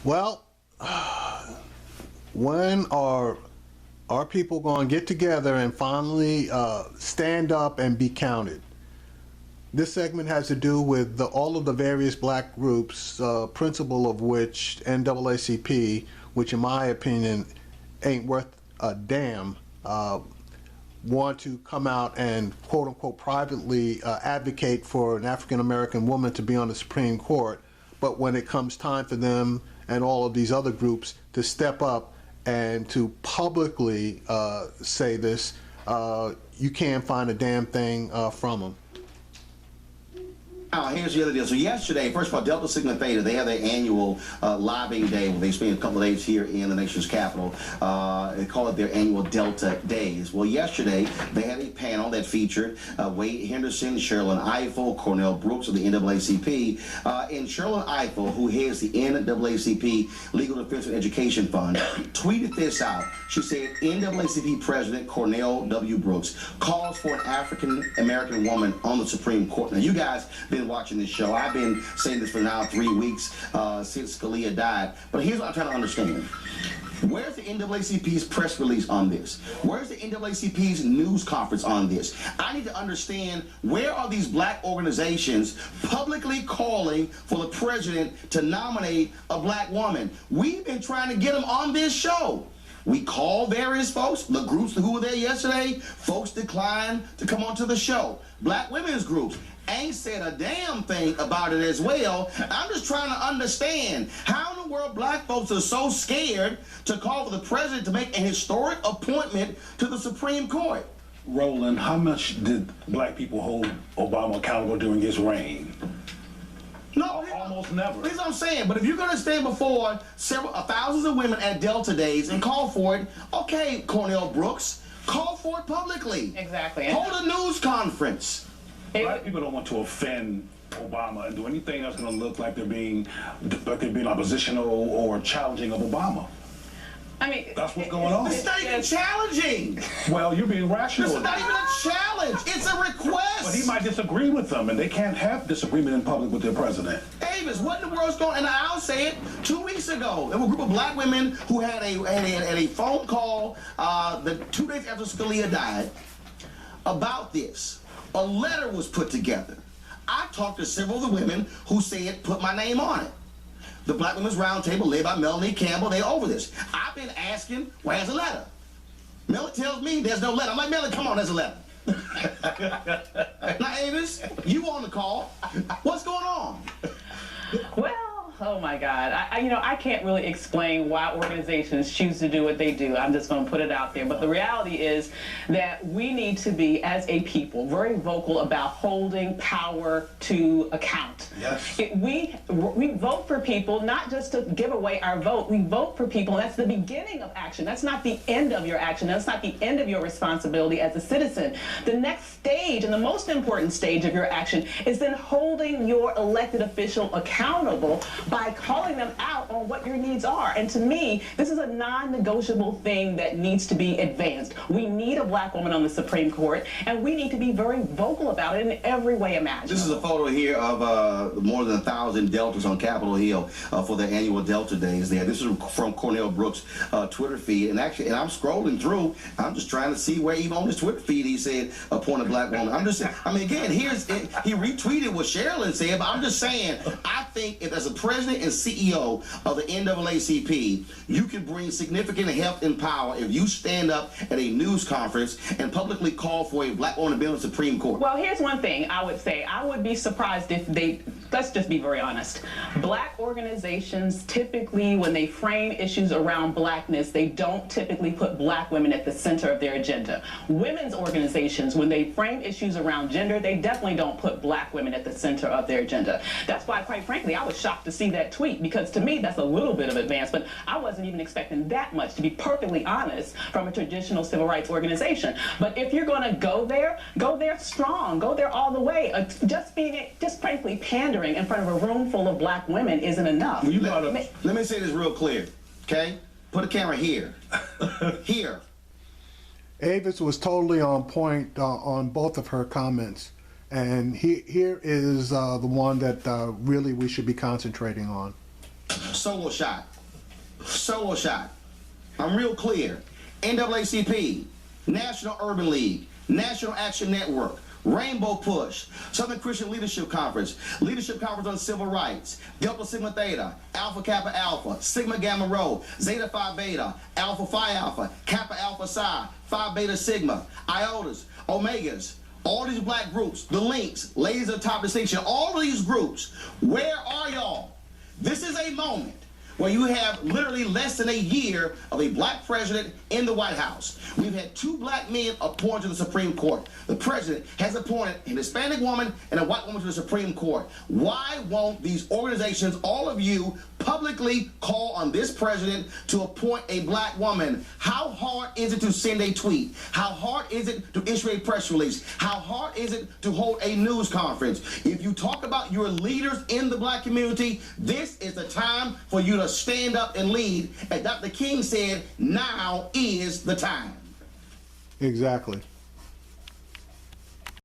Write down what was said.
Well, when are our people going to get together and finally stand up and be counted? This segment has to do with all of the various black groups, principal of which NAACP, which in my opinion ain't worth a damn, want to come out and quote unquote privately advocate for an African American woman to be on the Supreme Court. But when it comes time for them and all of these other groups to step up and to publicly say this, you can't find a damn thing from them. Now, here's the other deal. So yesterday, first of all, Delta Sigma Theta, they have their annual lobbying day where they spend a couple of days here in the nation's capital. They call it their annual Delta Days. Well, yesterday, they had a panel that featured Wade Henderson, Sherrilyn Ifill, Cornell Brooks of the NAACP, and Sherrilyn Ifill, who heads the NAACP Legal Defense and Education Fund, tweeted this out. She said, NAACP President Cornell W. Brooks calls for an African-American woman on the Supreme Court. Now, you guys been watching this show. I've been saying this for now 3 weeks since Scalia died. But here's what I'm trying to understand. Where's the NAACP's press release on this? Where's the NAACP's news conference on this? I need to understand, where are these black organizations publicly calling for the president to nominate a black woman? We've been trying to get them on this show. We called various folks, the groups who were there yesterday. Folks declined to come onto the show. Black women's groups ain't said a damn thing about it as well. I'm just trying to understand how in the world black folks are so scared to call for the president to make a historic appointment to the Supreme Court. Roland, how much did black people hold Obama accountable during his reign? No, almost never. Here's what I'm saying. But if you're going to stand before thousands of women at Delta Days and call for it, okay, Cornell Brooks, call for it publicly. Exactly. Hold a news conference. Black people don't want to offend Obama and do anything that's going to look like they're being oppositional or challenging of Obama. I mean, that's what's going on. It's not even challenging. Well, you're being rational. It's not even a challenge. It's a request. But he might disagree with them, and they can't have disagreement in public with their president. Davis, what in the world's going on? And I'll say it, 2 weeks ago, there were a group of black women who had a phone call 2 days after Scalia died about this. A letter was put together. I talked to several of the women who said, put my name on it. The Black Women's Roundtable, led by Melanie Campbell, they're over this. I've been asking, where's the letter? Melanie tells me there's no letter. I'm like, Melanie, come on, there's a letter. Now, Avis, you on the call. What's going on? Well, oh my God. I can't really explain why organizations choose to do what they do. I'm just going to put it out there. But the reality is that we need to be, as a people, very vocal about holding power to account. Yes. We vote for people, not just to give away our vote. We vote for people, and that's the beginning of action. That's not the end of your action. That's not the end of your responsibility as a citizen. The next stage, and the most important stage of your action, is then holding your elected official accountable by calling them out on what your needs are. And to me, this is a non-negotiable thing that needs to be advanced. We need a black woman on the Supreme Court, and we need to be very vocal about it in every way imaginable. This is a photo here of more than 1,000 Deltas on Capitol Hill for their annual Delta Days there. This is from Cornell Brooks' Twitter feed. And actually, I'm scrolling through, I'm just trying to see where even on his Twitter feed he said, appoint a black woman. Again, he retweeted what Sherrilyn said, but I'm just saying, I think if as a president and CEO of the NAACP, you can bring significant heft and power if you stand up at a news conference and publicly call for a black woman to be on the Supreme Court. Well, here's one thing I would say. I would be surprised if let's just be very honest. Black organizations typically, when they frame issues around blackness, they don't typically put black women at the center of their agenda. Women's organizations, when they frame issues around gender, they definitely don't put black women at the center of their agenda. That's why, quite frankly, I was shocked to see that tweet, because to me, that's a little bit of advancement. I wasn't even expecting that much, to be perfectly honest, from a traditional civil rights organization. But if you're going to go there strong, go there all the way. Just frankly pandering in front of a room full of black women isn't enough. Let me say this real clear, okay? Put a camera here. Here. Avis was totally on point on both of her comments. And here is the one that really we should be concentrating on. Solo shot. Solo shot. I'm real clear. NAACP, National Urban League, National Action Network, Rainbow Push, Southern Christian Leadership Conference on Civil Rights, Delta Sigma Theta, Alpha Kappa Alpha, Sigma Gamma Rho, Zeta Phi Beta, Alpha Phi Alpha, Kappa Alpha Psi, Phi Beta Sigma, Iotas, Omegas, all these black groups, the links, ladies of top distinction, all of these groups, where are y'all? This is a moment where you have literally less than a year of a black president in the White House. We've had 2 black men appointed to the Supreme Court. The president has appointed an Hispanic woman and a white woman to the Supreme Court. Why won't these organizations, all of you, publicly call on this president to appoint a black woman? How hard is it to send a tweet? How hard is it to issue a press release? How hard is it to hold a news conference? If you talk about your leaders in the black community, this is the time for you to stand up and lead. As Dr. King said, now is the time. Exactly.